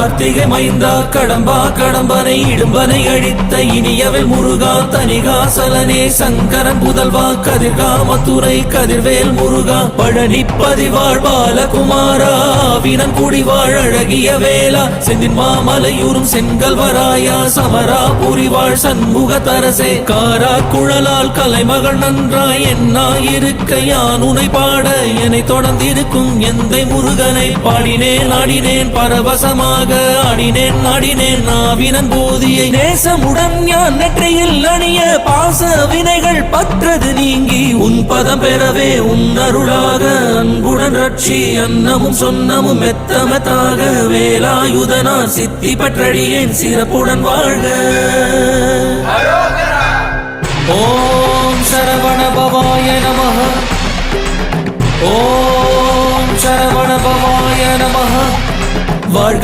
கார்த்திகை மைந்தா கடம்பா கடம்பனை இடும்பனை அழித்த இனியவை முருகா தனிகாசலனே சங்கரன் புதல்வா கதிர்கா மத்துரை கதிர்வேல் முருகா பழனி பதிவாழ் பாலகுமாரா வினன் குடிவாழ் அழகிய வேளா செந்தின் மாமலையூரும் செங்கல்வராயா சமரா புரிவாழ் சண்முக தரசே காரா குழலால் கலைமகள் நன்றாய் என்னாயிருக்க யான் உனை பாட என்னை தொடர்ந்திருக்கும் எந்தை முருகனை பாடினேன் ஆடினேன் பரவசமாக ஆடினேன் நாடினேன் நாவினன் போதியை நேசமுடன் ஞான் நெற்றியில் அணிய பாச வினைகள் பற்றது நீங்கி உன் பதம் பெறவே உன் அருளாக அன்புடன் ரட்சி அன்னமும் சொன்னமும் மெத்தமத்தாக வேலாயுதனார் சித்தி பற்றடியேன் சிறப்புடன் வாழ்க. ஓம் சரவண பவாய நமஹ. ஓம் சரவண பவாய நமஹ. வாழ்க.